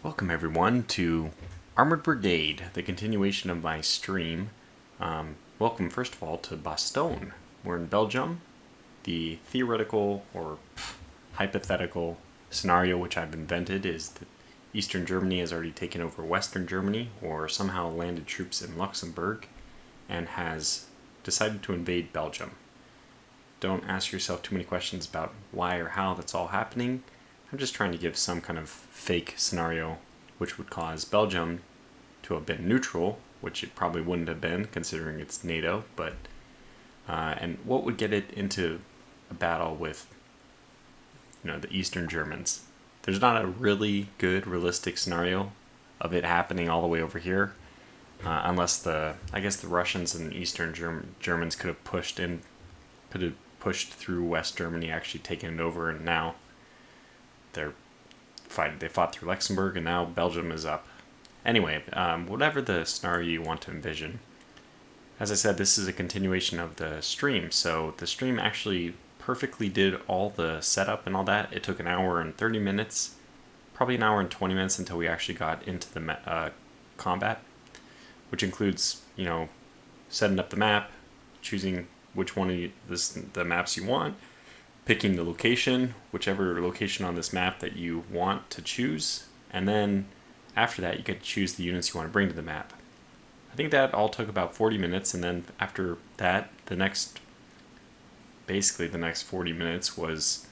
Welcome everyone to Armored Brigade, the continuation of my stream. Welcome first of all to Bastogne. We're in Belgium. The theoretical or hypothetical scenario which I've invented is that Eastern Germany has already taken over Western Germany or somehow landed troops in Luxembourg and has decided to invade Belgium. Don't ask yourself too many questions about why or how that's all happening. I'm just trying to give some kind of fake scenario which would cause Belgium to have been neutral, which it probably wouldn't have been considering it's NATO, but and what would get it into a battle with the Eastern Germans. There's not a really good realistic scenario of it happening all the way over here, unless I guess the Russians and Eastern Germans could have pushed through West Germany, actually taken it over, and now they fought through Luxembourg, and now Belgium is up. Anyway, whatever the scenario you want to envision. As I said, this is a continuation of the stream, so the stream actually perfectly did all the setup and all that. It took an hour and 30 minutes, probably an hour and 20 minutes until we actually got into the combat, which includes, setting up the map, choosing which one of the maps you want, picking the location, whichever location on this map that you want to choose, and then after that you get to choose the units you want to bring to the map. I think that all took about 40 minutes, and then after that, the next 40 minutes was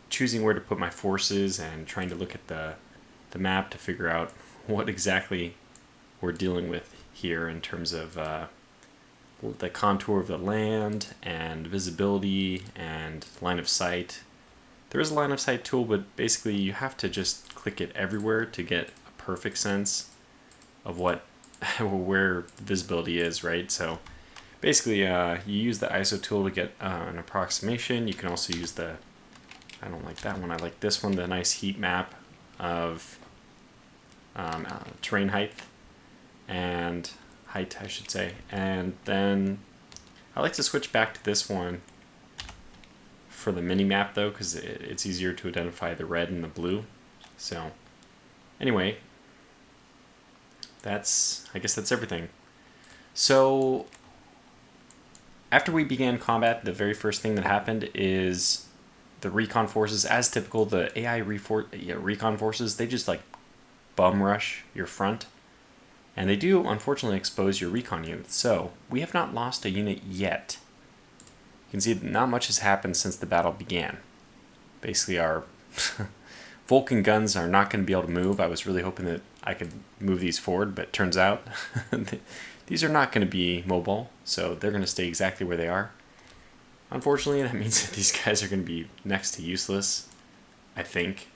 choosing where to put my forces and trying to look at the map to figure out what exactly we're dealing with here in terms of the contour of the land and visibility and line of sight. There is a line of sight tool, but basically you have to just click it everywhere to get a perfect sense of where visibility is, right? So basically you use the ISO tool to get an approximation. You can also use I don't like that one, I like this one, the nice heat map of terrain height, I should say. And then I like to switch back to this one for the mini map though, because it's easier to identify the red and the blue. So anyway, I guess that's everything. So after we began combat, the very first thing that happened is the recon forces, as typical, the AI recon forces, they just like bum rush your front. And they do, unfortunately, expose your recon units. So, we have not lost a unit yet. You can see that not much has happened since the battle began. Basically, our Vulcan guns are not going to be able to move. I was really hoping that I could move these forward, but turns out these are not going to be mobile, so they're going to stay exactly where they are. Unfortunately, that means that these guys are going to be next to useless, I think.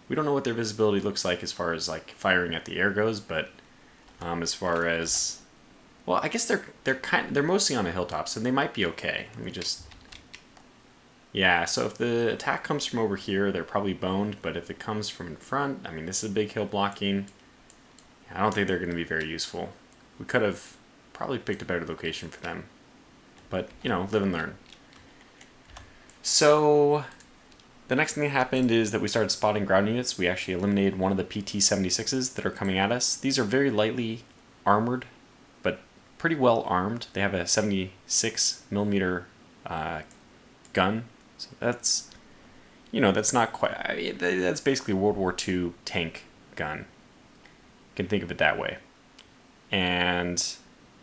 We don't know what their visibility looks like as far as like firing at the air goes, but as far as, well, I guess they're mostly on a hilltop, so they might be okay. So if the attack comes from over here, they're probably boned, but if it comes from in front, this is a big hill blocking. I don't think they're going to be very useful. We could have probably picked a better location for them, but live and learn. So the next thing that happened is that we started spotting ground units. We actually eliminated one of the PT-76s that are coming at us. These are very lightly armored, but pretty well armed. They have a 76 millimeter gun. So that's, that's not quite, that's basically a World War II tank gun. You can think of it that way. And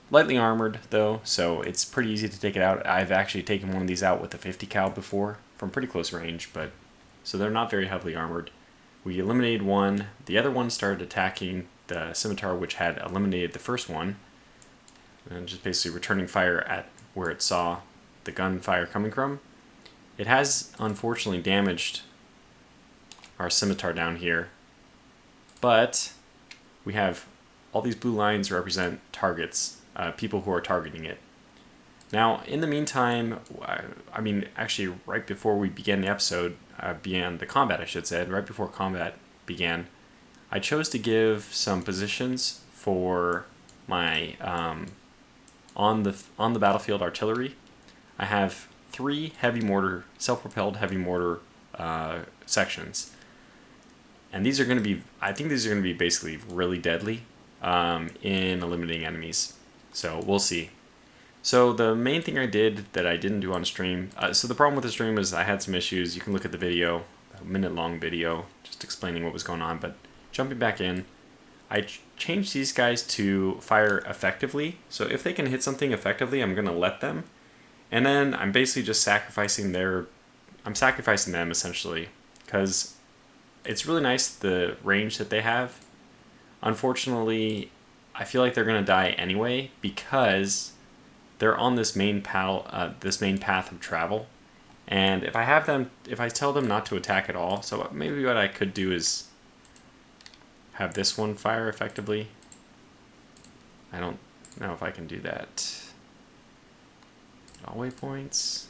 lightly armored though, so it's pretty easy to take it out. I've actually taken one of these out with a 50 cal before from pretty close range, but so they're not very heavily armored. We eliminated one. The other one started attacking the scimitar, which had eliminated the first one, and just basically returning fire at where it saw the gunfire coming from. It has unfortunately damaged our scimitar down here, but we have all these blue lines represent targets, people who are targeting it. Now, in the meantime, actually right before we began the episode, began the combat, I should say, right before combat began, I chose to give some positions for my on the battlefield artillery. I have 3 self-propelled heavy mortar sections. And these are going to be, I think these are going to be basically really deadly in eliminating enemies. So we'll see. So the main thing I did that I didn't do on stream, so the problem with the stream was I had some issues. You can look at the video, a minute-long video, just explaining what was going on. But jumping back in, I changed these guys to fire effectively. So if they can hit something effectively, I'm going to let them. And then I'm basically just sacrificing I'm sacrificing them essentially, because it's really nice the range that they have. Unfortunately, I feel like they're going to die anyway because they're on this main path of travel. And if I tell them not to attack at all, so maybe what I could do is have this one fire effectively. I don't know if I can do that. All waypoints.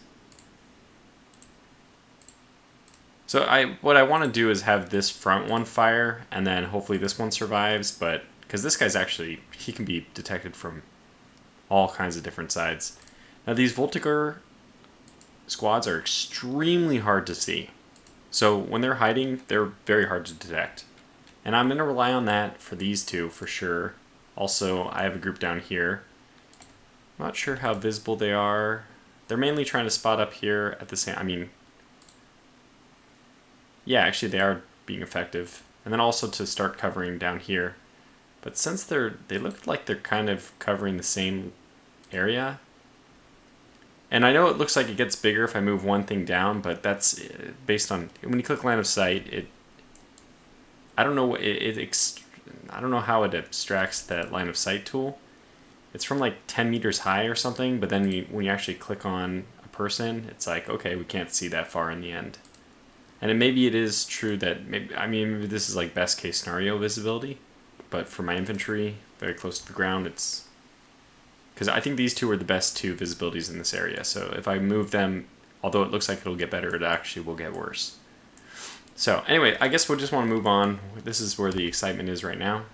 So what I want to do is have this front one fire, and then hopefully this one survives, but because this guy's actually, he can be detected from all kinds of different sides. Now these Voltigeur squads are extremely hard to see. So when they're hiding, they're very hard to detect. And I'm going to rely on that for these two for sure. Also, I have a group down here. I'm not sure how visible they are. They're mainly trying to spot up here at the same, yeah, actually they are being effective. And then also to start covering down here. But since they look like they're kind of covering the same area. And I know it looks like it gets bigger if I move one thing down, but that's based on, when you click line of sight, I don't know I don't know how it abstracts that line of sight tool. It's from like 10 meters high or something, but then when you actually click on a person, it's like, okay, we can't see that far in the end. And maybe it is true that, maybe this is like best case scenario visibility, but for my infantry, very close to the ground, it's, because I think these two are the best two visibilities in this area. So if I move them, although it looks like it'll get better, it actually will get worse. So anyway, I guess we'll just want to move on. This is where the excitement is right now.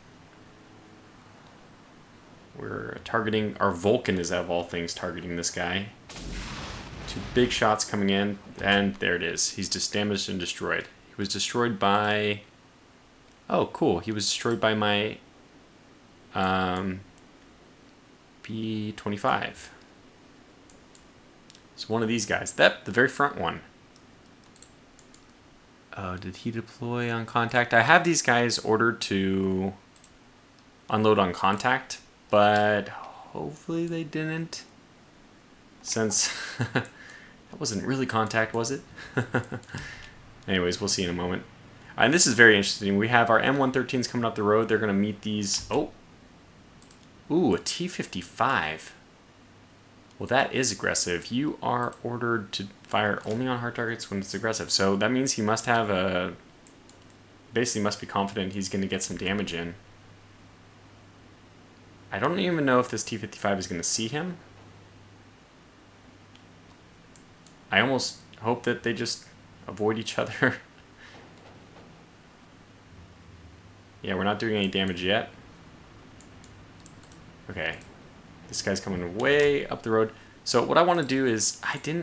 We're targeting, our Vulcan is of all things targeting this guy. Two big shots coming in, and there it is. He's just damaged and destroyed. He was destroyed by, oh cool, he was destroyed by my B-25. So one of these guys, the very front one. Oh, did he deploy on contact? I have these guys ordered to unload on contact, but hopefully they didn't. Since that wasn't really contact, was it? Anyways, we'll see in a moment. And this is very interesting. We have our M113s coming up the road. They're going to meet these. Oh. Ooh, a T-55. Well, that is aggressive. You are ordered to fire only on hard targets when it's aggressive. So that means he must have basically must be confident he's going to get some damage in. I don't even know if this T-55 is going to see him. I almost hope that they just avoid each other. Yeah, we're not doing any damage yet. Okay. This guy's coming way up the road. So what I want to do is,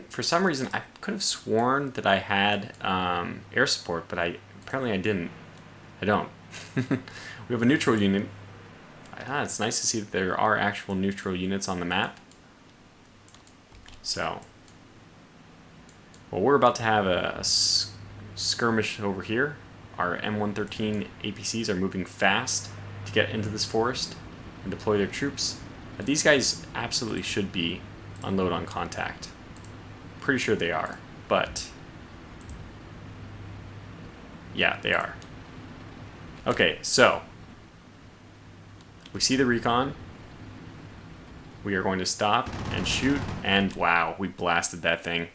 for some reason, I could have sworn that I had air support, but apparently I didn't. I don't. We have a neutral unit. It's nice to see that there are actual neutral units on the map. So, well, we're about to have a skirmish over here. Our M113 APCs are moving fast to get into this forest and deploy their troops. But these guys absolutely should be unload on contact. Pretty sure they are, but yeah, they are. Okay, so we see the recon. We are going to stop and shoot, and wow, we blasted that thing.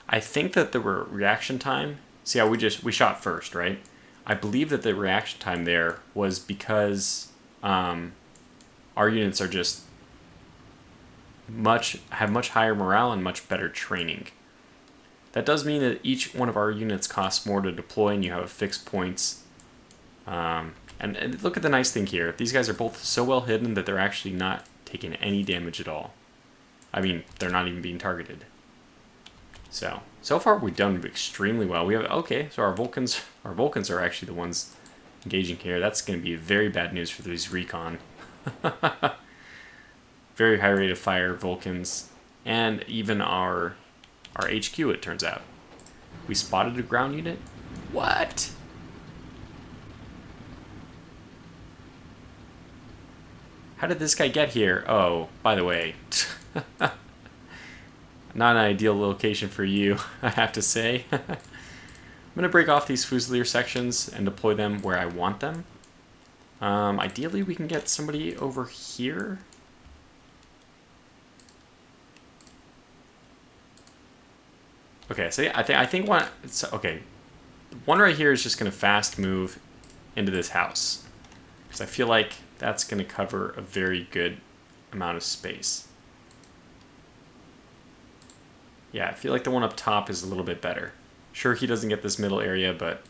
I think that the reaction time, see how we shot first, right? I believe that the reaction time there was because our units are just have much higher morale and much better training. That does mean that each one of our units costs more to deploy, and you have fixed points. And look at the nice thing here. These guys are both so well hidden that they're actually not taking any damage at all. I mean, they're not even being targeted. So So far, we've done extremely well. We have okay, so our Vulcans are actually the ones engaging here. That's going to be very bad news for these recon. Very high rate of fire Vulcans, and even our HQ. It turns out we spotted a ground unit. What? How did this guy get here? Oh, by the way. Not an ideal location for you, I have to say. I'm going to break off these Fusilier sections and deploy them where I want them. Ideally, we can get somebody over here. Okay, so yeah, I think one. Okay, one right here is just going to fast move into this house because I feel like that's going to cover a very good amount of space. Yeah, I feel like the one up top is a little bit better. Sure, he doesn't get this middle area, but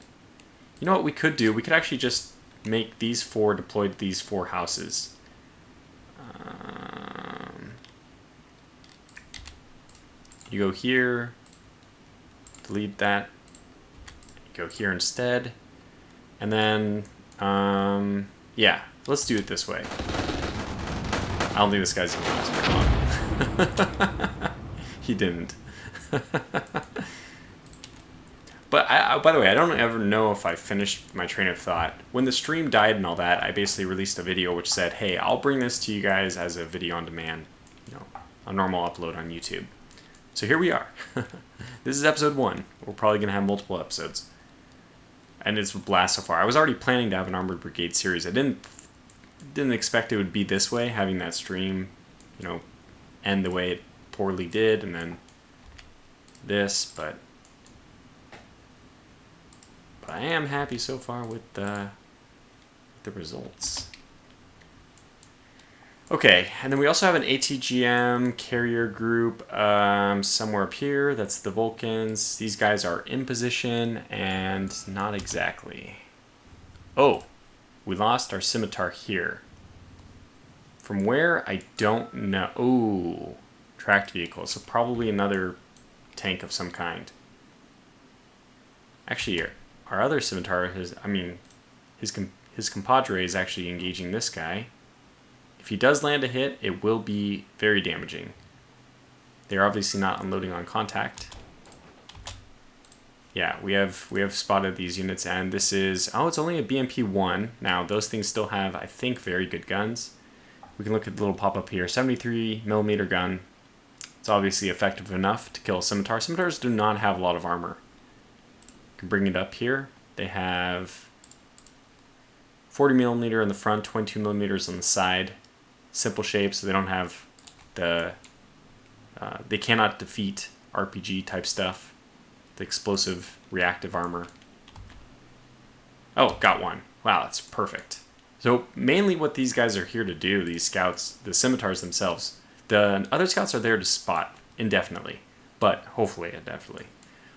you know what we could do? We could actually just make these four deployed to these four houses. You go here, delete that, go here instead, and then, yeah, let's do it this way. I don't think this guy's gonna last very long. He didn't. But by the way, I don't ever know if I finished my train of thought. When the stream died and all that, I basically released a video which said, hey, I'll bring this to you guys as a video on demand, you know, a normal upload on YouTube. So here we are. This is episode 1. We're probably going to have multiple episodes. And it's a blast so far. I was already planning to have an Armored Brigade series. I didn't expect it would be this way, having that stream, you know, end the way it poorly did, and then this, but I am happy so far with the results. Okay, and then we also have an ATGM carrier group somewhere up here. That's the Vulcans. These guys are in position and not exactly. Oh, we lost our scimitar here. From where, I don't know. Ooh, tracked vehicle. So probably another tank of some kind. Actually, our other scimitar, his compadre is actually engaging this guy. If he does land a hit, it will be very damaging. They're obviously not unloading on contact. Yeah, we have spotted these units, and this is, oh, it's only a BMP-1. Now, those things still have, I think, very good guns. We can look at the little pop-up here. 73mm gun. It's obviously effective enough to kill a scimitar. Scimitars do not have a lot of armor. You can bring it up here. They have 40mm in the front, 22mm on the side. Simple shape, so they don't have the... they cannot defeat RPG type stuff. The explosive reactive armor. Oh, got one. Wow, that's perfect. So mainly what these guys are here to do, these scouts, the scimitars themselves, the other scouts are there to spot indefinitely, but hopefully indefinitely.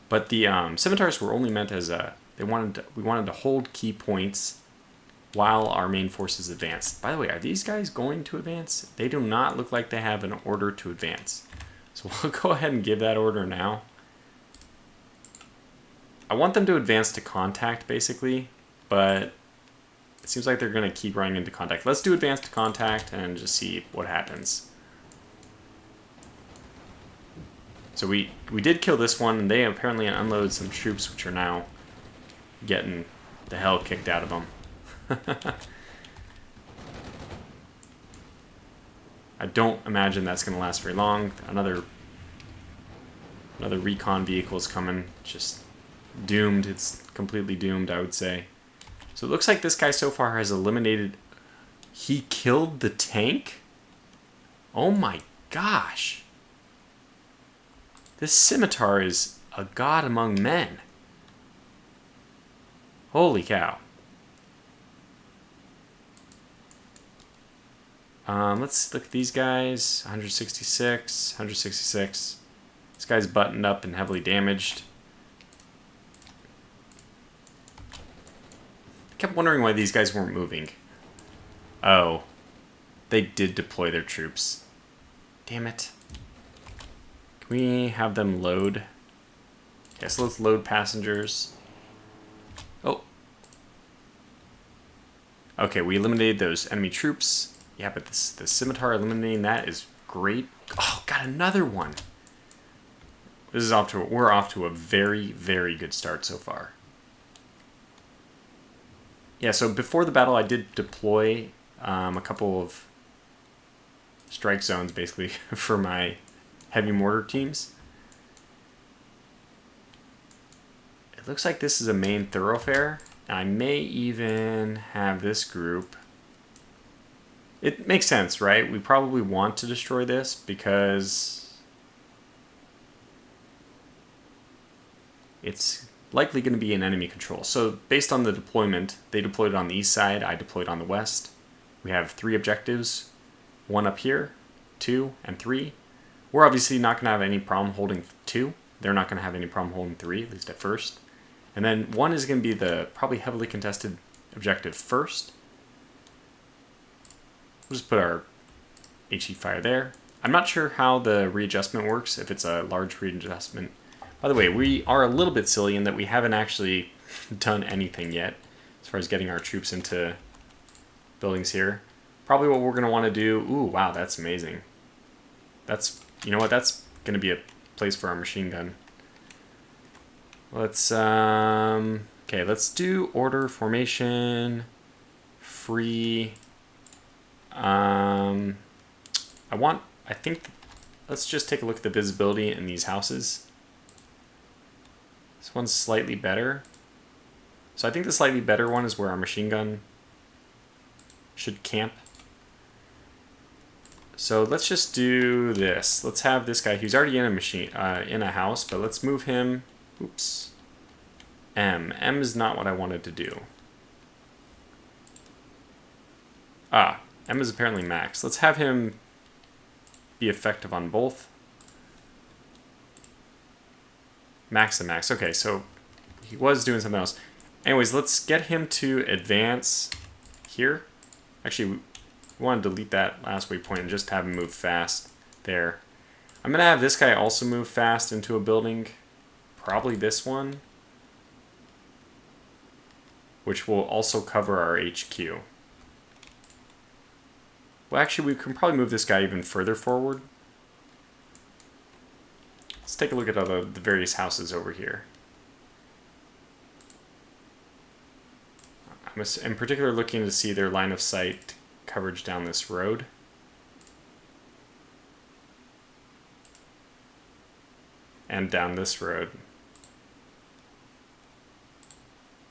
But the scimitars were only meant as a, we wanted to hold key points while our main forces advanced. By the way, are these guys going to advance? They do not look like they have an order to advance. So we'll go ahead and give that order now. I want them to advance to contact, basically, but it seems like they're going to keep running into contact. Let's do advance to contact and just see what happens. So we did kill this one, and they apparently unloaded some troops, which are now getting the hell kicked out of them. I don't imagine that's going to last very long. Another recon vehicle is coming. Just doomed. It's completely doomed, I would say. So it looks like this guy so far has eliminated... He killed the tank? Oh my gosh. This scimitar is a god among men. Holy cow. Let's look at these guys. 166, 166. This guy's buttoned up and heavily damaged. I kept wondering why these guys weren't moving. Oh, they did deploy their troops. Damn it. Can we have them load? Okay, so let's load passengers. Oh. Okay, we eliminated those enemy troops. Yeah, but the scimitar, eliminating that is great. Oh, got another one. This is we're off to a very, very good start so far. Yeah, so before the battle, I did deploy a couple of strike zones, basically, for my heavy mortar teams. It looks like this is a main thoroughfare. I may even have this group. It makes sense, right? We probably want to destroy this because it's likely going to be in enemy control. So based on the deployment, they deployed on the east side, I deployed on the west. We have 3 objectives, 1 up here, 2, and 3. We're obviously not going to have any problem holding 2. They're not going to have any problem holding 3, at least at first. And then 1 is going to be the probably heavily contested objective first. We'll just put our HE fire there. I'm not sure how the readjustment works, if it's a large readjustment. By the way, we are a little bit silly in that we haven't actually done anything yet as far as getting our troops into buildings here. Probably what we're going to want to do... Ooh, wow, that's amazing. That's... You know what? That's going to be a place for our machine gun. Let's... Okay, let's do order, formation, free... I think... Let's just take a look at the visibility in these houses. This one's slightly better. So I think the slightly better one is where our machine gun should camp. So let's just do this. Let's have this guy. He's already in a house, but let's move him. Oops. M. M is not what I wanted to do. Ah, M is apparently max. Let's have him be effective on both. Max and max. Okay, so he was doing something else. Anyways, let's get him to advance here. Actually, we want to delete that last waypoint and just have him move fast there. I'm going to have this guy also move fast into a building. Probably this one. Which will also cover our HQ. Well, actually, we can probably move this guy even further forward. Let's take a look at all the various houses over here. I'm in particular looking to see their line of sight coverage down this road. And down this road.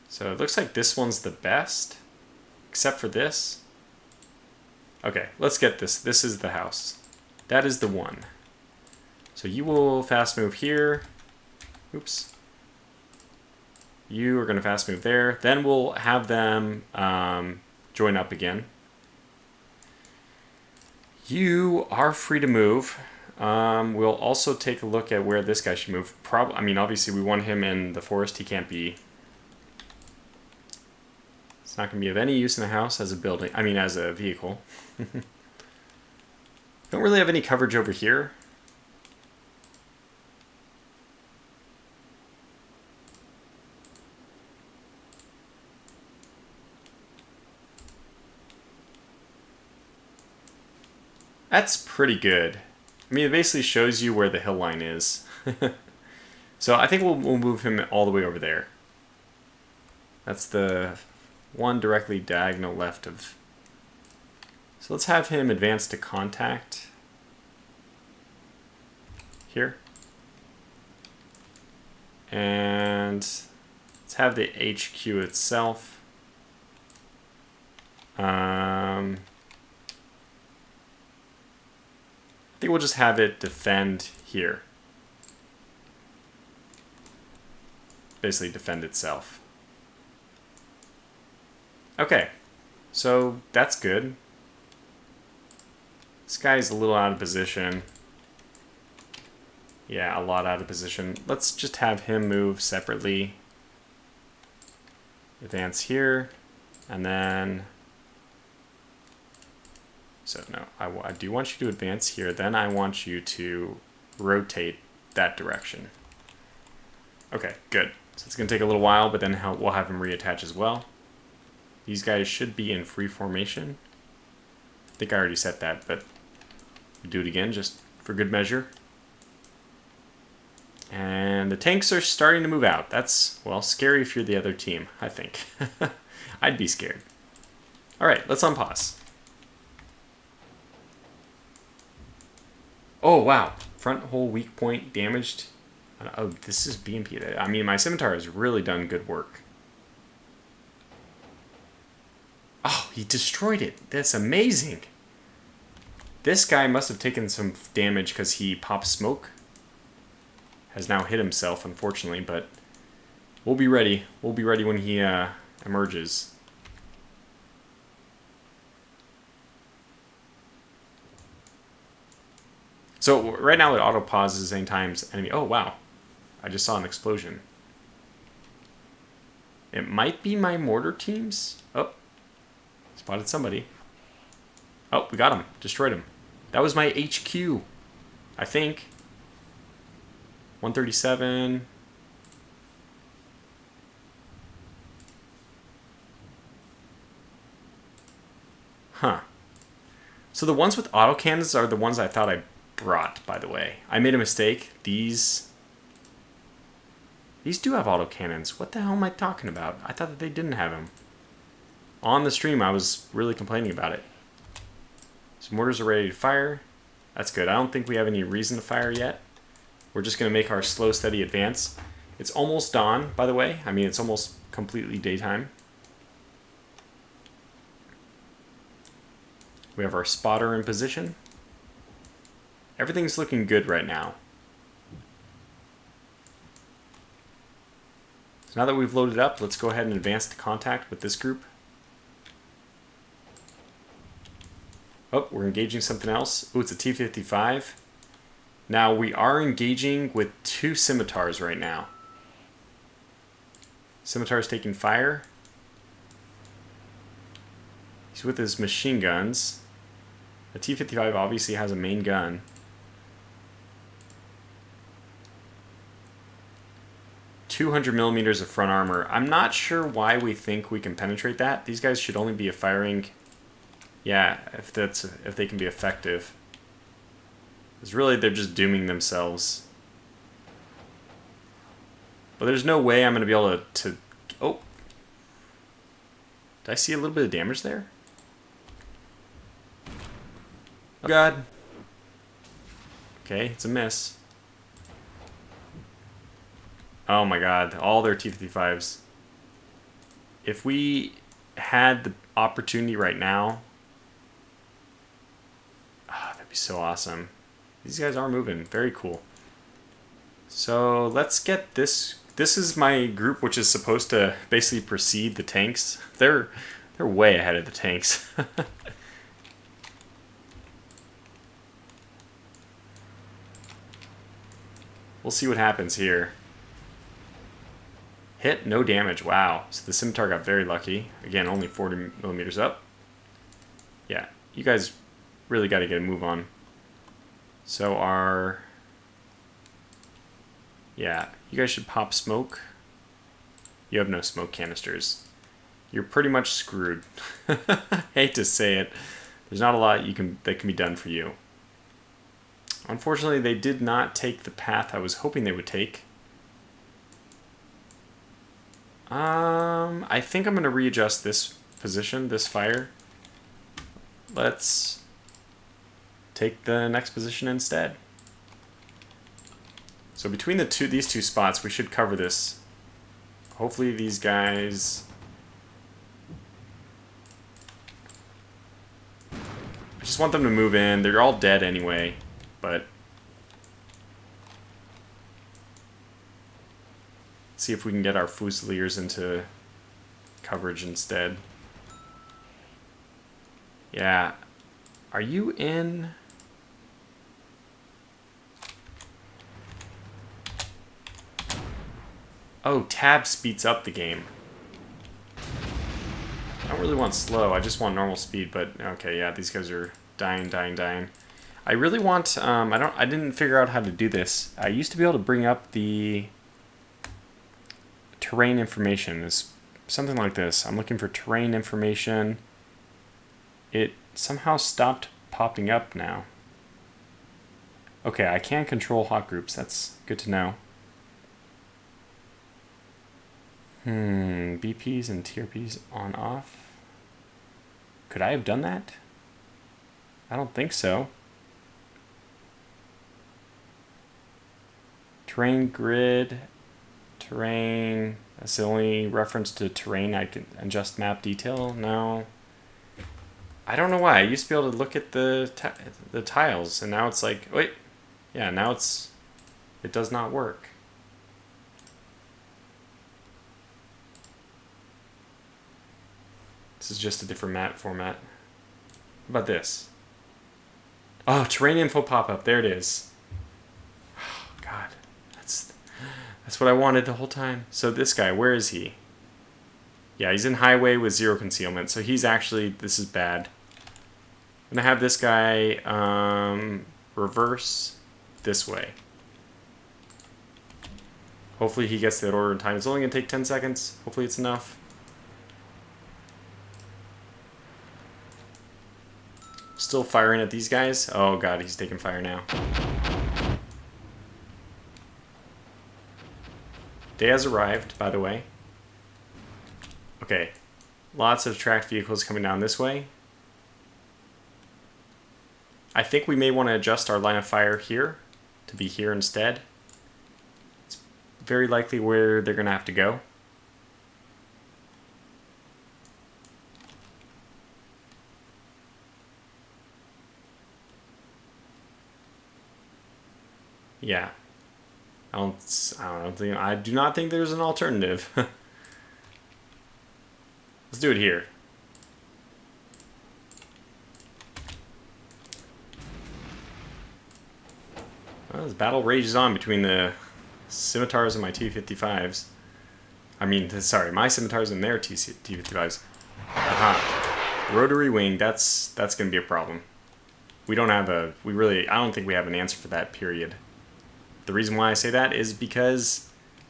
So it looks like this one's the best, except for this. Okay, let's get this. This is the house. That is the one. So you will fast move here. Oops. You are going to fast move there. Then we'll have them join up again. You are free to move. We'll also take a look at where this guy should move. I mean, obviously we want him in the forest. He can't be... It's not going to be of any use in the house as a building. I mean, as a vehicle. Don't really have any coverage over here. That's pretty good. I mean, it basically shows you where the hill line is. So I think we'll move him all the way over there. That's the one directly diagonal left of... So let's have him advance to contact. Here. And let's have the HQ itself. I think we'll just have it defend here. Basically defend itself. Okay, so that's good. This guy's a little out of position. Yeah, a lot out of position. Let's just have him move separately. Advance here, and then... So no, I do want you to advance here, then I want you to rotate that direction. Okay, good. So it's going to take a little while, but then we'll have him reattach as well. These guys should be in free formation. I think I already set that, but we'll do it again just for good measure. And the tanks are starting to move out. That's, well, scary if you're the other team, I think. I'd be scared. All right, let's unpause. Oh, wow. Front hull weak point damaged. Oh, this is BMP. I mean, my scimitar has really done good work. Oh, he destroyed it. That's amazing. This guy must have taken some damage because he popped smoke. Has now hit himself, unfortunately, but we'll be ready. We'll be ready when he emerges. So right now it auto pauses anytimes enemy. Oh wow, I just saw an explosion. It might be my mortar teams. Oh, spotted somebody. Oh, we got him. Destroyed him. That was my HQ, I think. 137. Huh. So the ones with autocannons are the ones I thought I brought, by the way. I made a mistake. These do have autocannons. What the hell am I talking about? I thought that they didn't have them. On the stream, I was really complaining about it. So mortars are ready to fire. That's good. I don't think we have any reason to fire yet. We're just going to make our slow, steady advance. It's almost dawn, by the way. I mean, it's almost completely daytime. We have our spotter in position. Everything's looking good right now. So now that we've loaded up, let's go ahead and advance to contact with this group. Oh, we're engaging something else. Oh, it's a T-55. Now, we are engaging with 2 scimitars right now. Scimitar's taking fire. He's with his machine guns. The T-55 obviously has a main gun. $200mm of front armor. I'm not sure why we think we can penetrate that. These guys should only be firing... Yeah, if they can be effective. Because really, they're just dooming themselves. But there's no way I'm going to be able to... Oh. Did I see a little bit of damage there? Oh, God. Okay, it's a miss. Oh, my God. All their T-55s. If we had the opportunity right now... Oh, that'd be so awesome. These guys are moving. Very cool. So let's get this. This is my group, which is supposed to basically precede the tanks. They're way ahead of the tanks. We'll see what happens here. Hit, no damage. Wow. So the scimitar got very lucky. Again, only 40mm up. Yeah, you guys really got to get a move on. So our... Yeah, you guys should pop smoke. You have no smoke canisters. You're pretty much screwed. Hate to say it. There's not a lot that can be done for you. Unfortunately, they did not take the path I was hoping they would take. I think I'm going to readjust this position, this fire. Let's take the next position instead. So between these two spots, we should cover this. Hopefully these guys... I just want them to move in. They're all dead anyway, but... See if we can get our Fusiliers into coverage instead. Yeah. Are you in... Oh, tab speeds up the game. I don't really want slow, I just want normal speed, but okay, yeah, these guys are dying. I really want, I didn't figure out how to do this. I used to be able to bring up the terrain information. Is something like this. I'm looking for terrain information. It somehow stopped popping up now. Okay, I can control hot groups. That's good to know. BPs and TRPs on off. Could I have done that? I don't think so. Terrain grid. Terrain. That's the only reference to terrain I can adjust map detail. No. I don't know why. I used to be able to look at the tiles, and now it's like, wait. Yeah, now it does not work. This is just a different map format. How about this? Oh, terrain info pop-up. There it is. Oh, God. That's what I wanted the whole time. So this guy, where is he? Yeah, he's in highway with 0 concealment. So he's actually, this is bad. I'm going to have this guy reverse this way. Hopefully he gets that order in time. It's only going to take 10 seconds. Hopefully it's enough. Still firing at these guys. Oh God, he's taking fire now. Day has arrived, by the way. Okay, lots of tracked vehicles coming down this way. I think we may want to adjust our line of fire here to be here instead. It's very likely where they're going to have to go. Yeah. I do not think there's an alternative. Let's do it here. Well, this battle rages on between the scimitars and my T-55s. I mean, sorry, my scimitars and their T-55s. Aha. Rotary wing, that's going to be a problem. We don't have I don't think we have an answer for that, period. The reason why I say that is because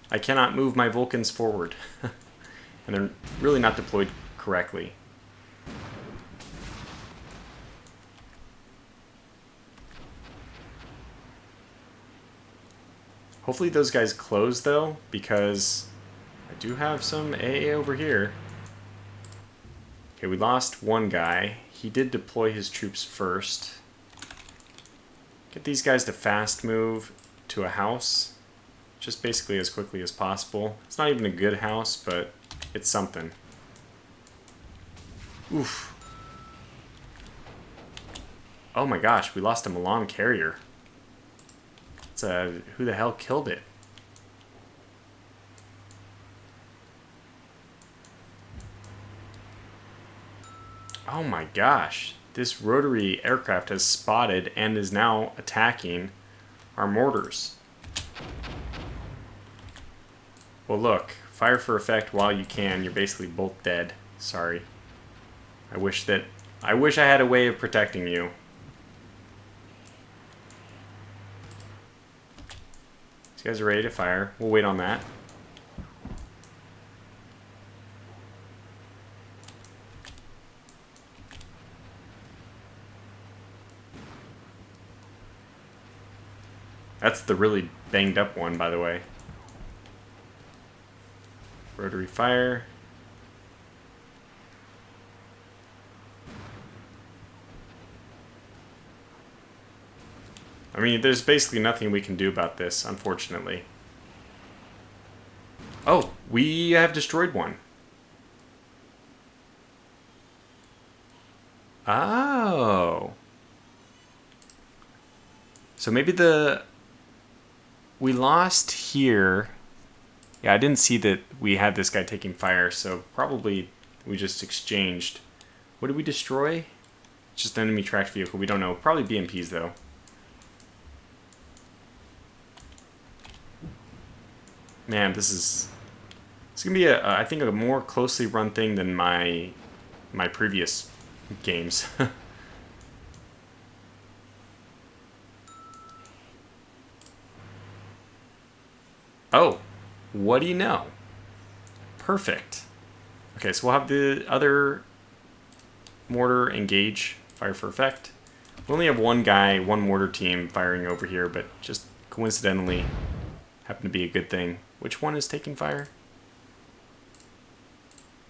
I cannot move my Vulcans forward. And they're really not deployed correctly. Hopefully those guys close, though, because I do have some AA over here. Okay, we lost one guy. He did deploy his troops first. Get these guys to fast move to a house, just basically as quickly as possible. It's not even a good house, but it's something. Oof. Oh my gosh, we lost a Milan carrier. It's who the hell killed it? Oh my gosh, this rotary aircraft has spotted and is now attacking our mortars. Well, look, fire for effect while you can. You're basically both dead. Sorry. I wish I had a way of protecting you. These guys are ready to fire. We'll wait on that. That's the really banged up one, by the way. Rotary fire. I mean, there's basically nothing we can do about this, unfortunately. Oh, we have destroyed one. Oh. So maybe we lost here. Yeah, I didn't see that we had this guy taking fire, so probably we just exchanged. What did we destroy? Just an enemy tracked vehicle. We don't know. Probably BMPs, though. Man, it's gonna be I think a more closely run thing than my previous games. Oh, what do you know? Perfect. Okay, so we'll have the other mortar engage, fire for effect. We only have one guy, one mortar team firing over here, but just coincidentally happened to be a good thing. Which one is taking fire?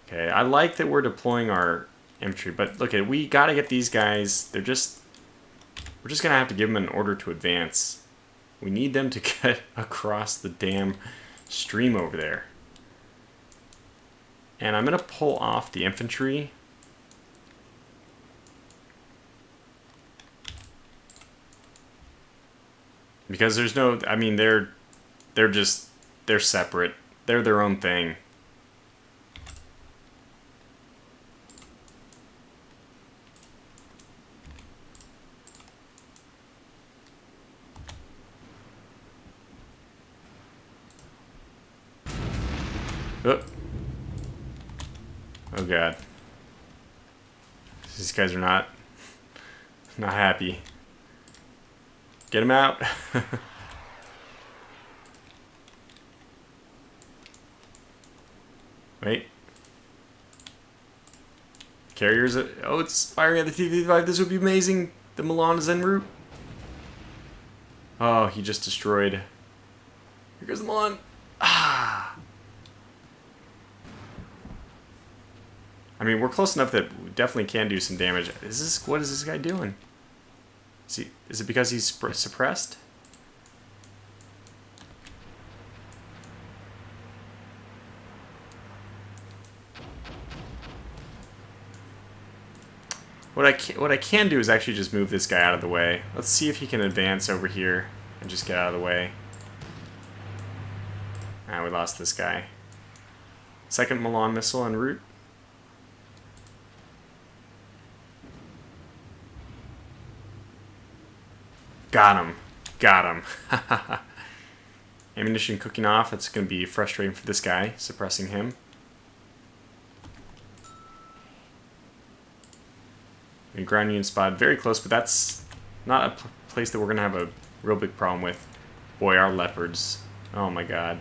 Okay, I like that we're deploying our infantry, but look at, we gotta get these guys. We're just gonna have to give them an order to advance. We need them to get across the damn stream over there. And I'm gonna pull off the infantry. Because there's no, I mean, they're separate. They're their own thing. Oh. Oh god. These guys are not happy. Get him out. Wait. Carriers. Oh, it's firing at the T-55. This would be amazing. The Milan is en route. Oh, he just destroyed. Here goes the Milan. Ah. I mean, we're close enough that we definitely can do some damage. What is this guy doing? Is it because he's suppressed? What I can do is actually just move this guy out of the way. Let's see if he can advance over here and just get out of the way. Ah, we lost this guy. Second Milan missile en route. Got him. Got him. Ammunition cooking off. That's going to be frustrating for this guy, suppressing him. And ground unit spot very close, but that's not a place that we're going to have a real big problem with. Boy, our leopards. Oh my god.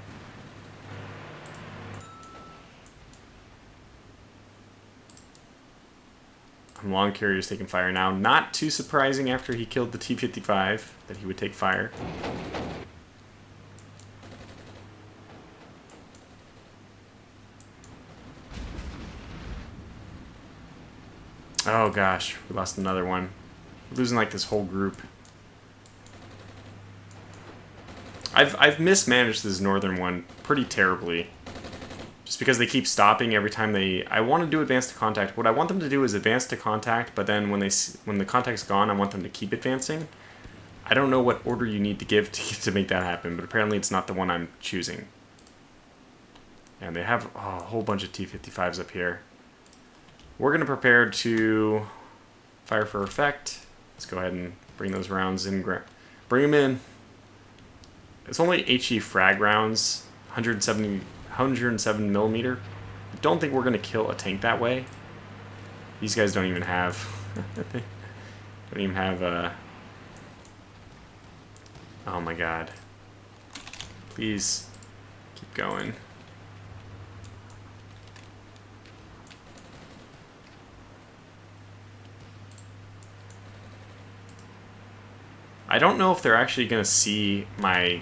Long carrier's taking fire now. Not too surprising after he killed the T-55 that he would take fire. Oh gosh, we lost another one. We're losing like this whole group. I've mismanaged this northern one pretty terribly. Just because they keep stopping every time they... I want to do advance to contact. What I want them to do is advance to contact, but then when the contact's gone, I want them to keep advancing. I don't know what order you need to give to make that happen, but apparently it's not the one I'm choosing. And they have a whole bunch of T-55s up here. We're going to prepare to fire for effect. Let's go ahead and bring those rounds in. Bring them in. It's only HE frag rounds, 107 millimeter. I don't think we're going to kill a tank that way. These guys don't even have... don't even have... Oh my god. Please, keep going. I don't know if they're actually going to see my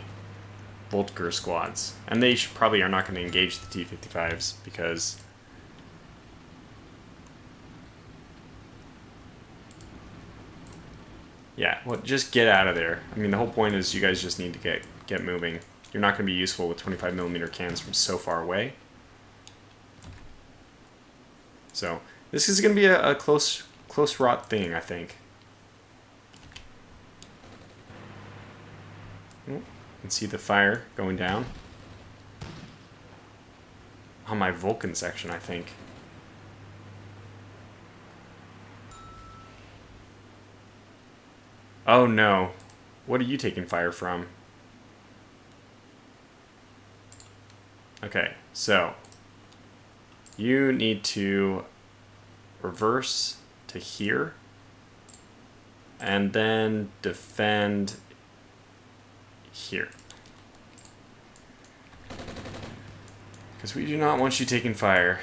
Volker squads. And they probably are not going to engage the T-55s because... Yeah, well, just get out of there. I mean, the whole point is you guys just need to get moving. You're not going to be useful with 25mm cannons from so far away. So, this is going to be a close rot thing, I think. You can see the fire going down. On my Vulcan section, I think. Oh no. What are you taking fire from? Okay, so you need to reverse to here and then defend here. Because we do not want you taking fire.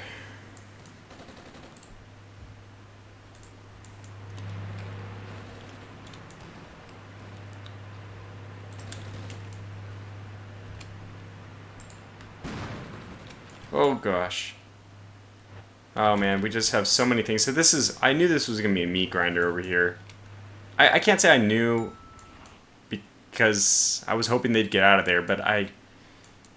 Oh gosh. Oh man, we just have so many things. So this is, I knew this was going to be a meat grinder over here. I can't say I knew because I was hoping they'd get out of there, but I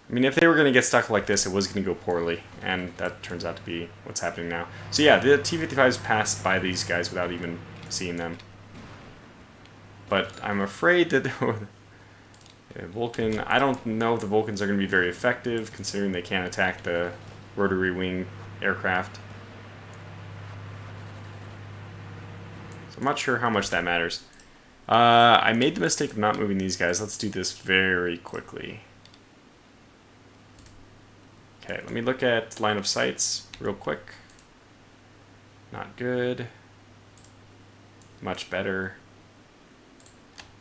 mean, if they were going to get stuck like this, it was going to go poorly, and that turns out to be what's happening now. So yeah, the T-55s passed by these guys without even seeing them. But I'm afraid that Vulcan, I don't know if the Vulcans are going to be very effective, considering they can't attack the rotary wing aircraft. So I'm not sure how much that matters. I made the mistake of not moving these guys. Let's do this very quickly. Okay, let me look at line of sights real quick. Not good. Much better.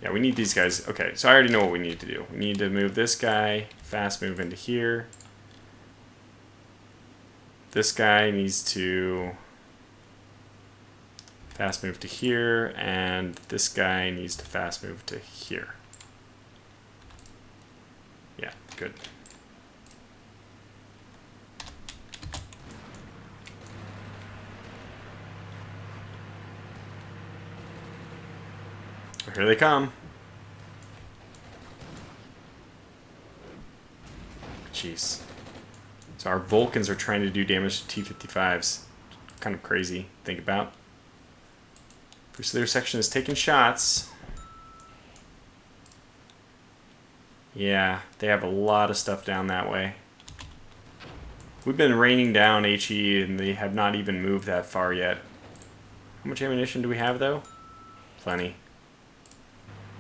Yeah, we need these guys. Okay, so I already know what we need to do. We need to move this guy, fast move into here. This guy needs to fast move to here, and this guy needs to fast move to here. Yeah, good. Here they come. Jeez. So our Vulcans are trying to do damage to T-55s. Kind of crazy to think about. Fusilier section is taking shots. Yeah, they have a lot of stuff down that way. We've been raining down HE and they have not even moved that far yet. How much ammunition do we have though? Plenty.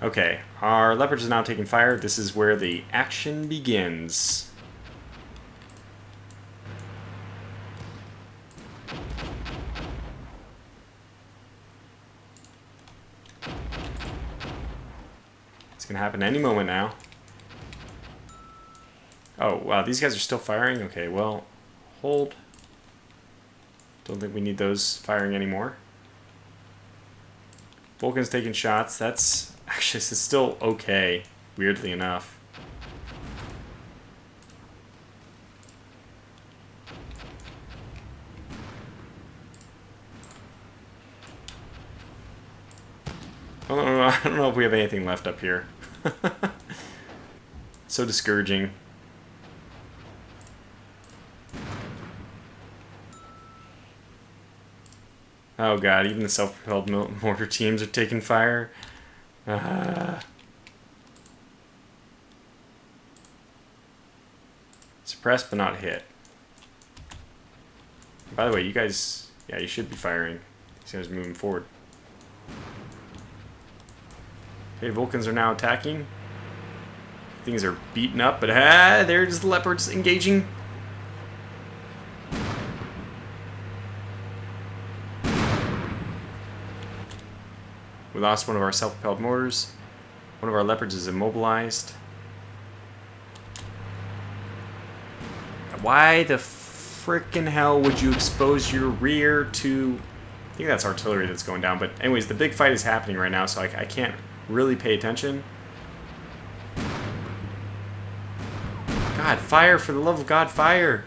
Okay, our Leopards is now taking fire. This is where the action begins. It's gonna happen any moment now. Oh, wow, these guys are still firing? Okay, well, hold. Don't think we need those firing anymore. Vulcan's taking shots. That's actually, it's still okay, weirdly enough. I don't know if we have anything left up here. So discouraging. Oh god, even the self-propelled mortar teams are taking fire. Suppressed but not hit. By the way, you guys, yeah, you should be firing. These guys are moving forward. Okay, Vulcans are now attacking. Things are beaten up, but there's the Leopards engaging. We lost one of our self-propelled mortars. One of our Leopards is immobilized. Why the frickin' hell would you expose your rear to... I think that's artillery that's going down, but anyways, the big fight is happening right now, so I can't really pay attention. God, fire, for the love of God, fire!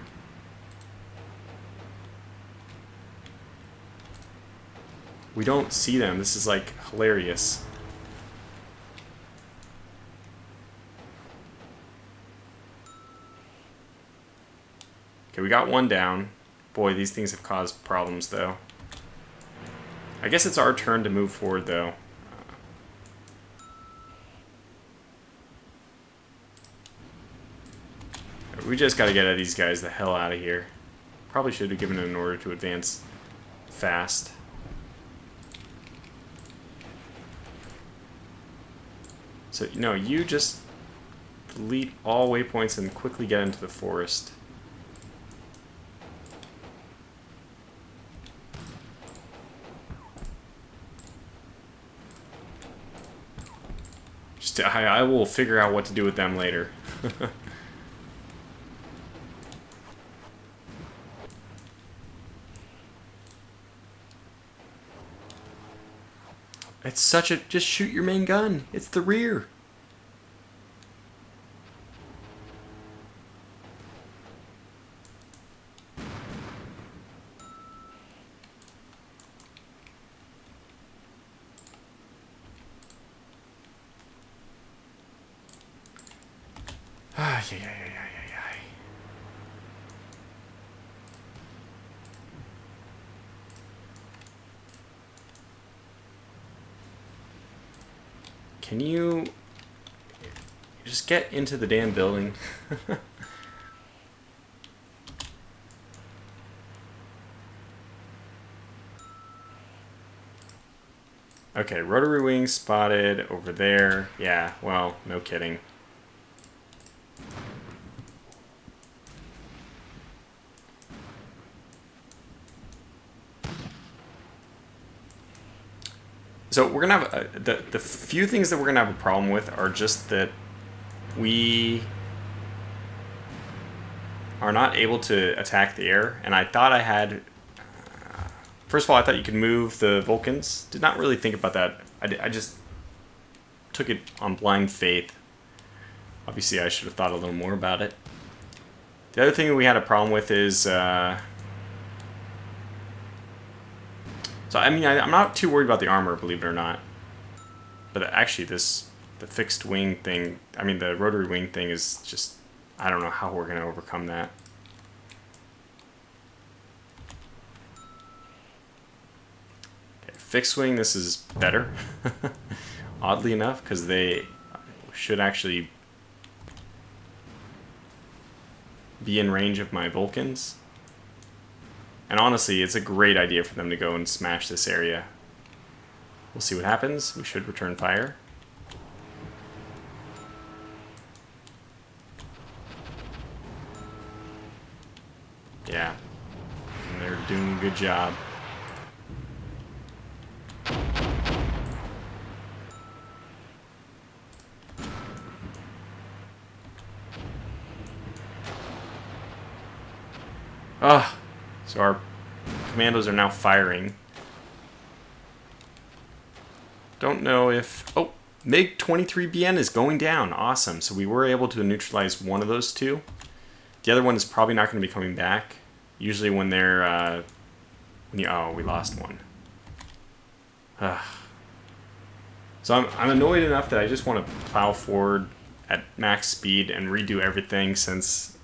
We don't see them. This is like hilarious. Okay, we got one down. Boy, these things have caused problems though. I guess it's our turn to move forward though. We just gotta get these guys the hell out of here. Probably should have given it an order to advance fast. So, no, you just delete all waypoints and quickly get into the forest. Just, I will figure out what to do with them later. It's such a... Just shoot your main gun. It's the rear. Yeah. Can you just get into the damn building? Okay, rotary wing spotted over there. Yeah, well, no kidding. So we're gonna have the few things that we're gonna have a problem with are just that we are not able to attack the air. And I thought I had. First of all, I thought you could move the Vulcans. Did not really think about that. I just took it on blind faith. Obviously, I should have thought a little more about it. The other thing we had a problem with is. So, I mean, I'm not too worried about the armor, believe it or not. But actually, the fixed wing thing, I mean, the rotary wing thing is just, I don't know how we're going to overcome that. Okay, fixed wing, this is better. Oddly enough, because they should actually be in range of my Vulcans. And honestly, it's a great idea for them to go and smash this area. We'll see what happens. We should return fire. Yeah. And they're doing a good job. Ah. So our commandos are now firing. Don't know if... Oh, MiG-23BN is going down. Awesome. So we were able to neutralize one of those two. The other one is probably not going to be coming back. Usually when they're... oh, we lost one. So I'm annoyed enough that I just want to plow forward at max speed and redo everything since...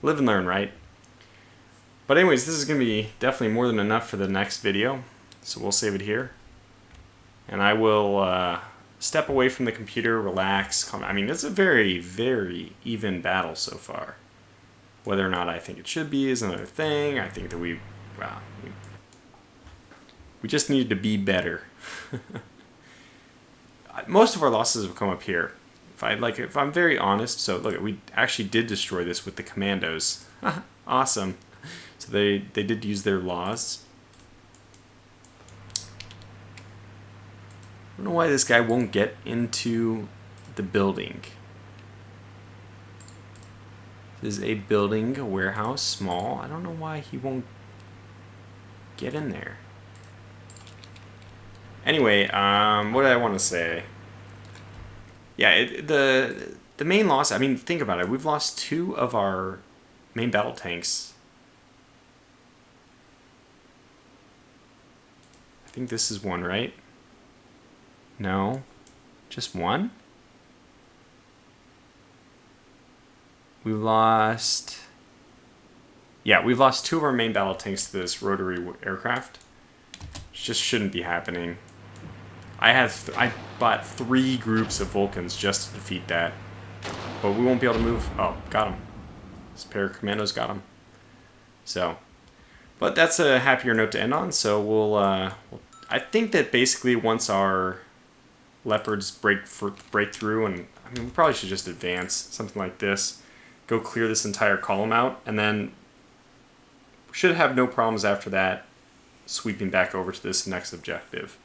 Live and learn, right? But anyways, this is going to be definitely more than enough for the next video, so we'll save it here. And I will step away from the computer, relax. I mean, it's a very, very even battle so far. Whether or not I think it should be is another thing. I think that we just needed to be better. Most of our losses have come up here. If I'm very honest, so look, we actually did destroy this with the commandos. Awesome. So they did use their laws. I don't know why this guy won't get into the building. This is a building, a warehouse, small. I don't know why he won't get in there. Anyway, what did I want to say? Yeah, the main loss, I mean, think about it. We've lost 2 of our main battle tanks. I think this is one, right? No. Just one? We lost... Yeah, we've lost 2 of our main battle tanks to this rotary aircraft. Which just shouldn't be happening. I bought 3 groups of Vulcans just to defeat that. But we won't be able to move... Oh, got him. This pair of commandos got him. So... But that's a happier note to end on, so we'll I think that basically once our leopards break through, and I mean, we probably should just advance, something like this, go clear this entire column out, and then we should have no problems after that sweeping back over to this next objective.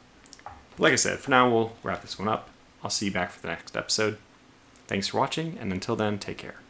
Like I said, for now we'll wrap this one up. I'll see you back for the next episode. Thanks for watching, and until then, take care.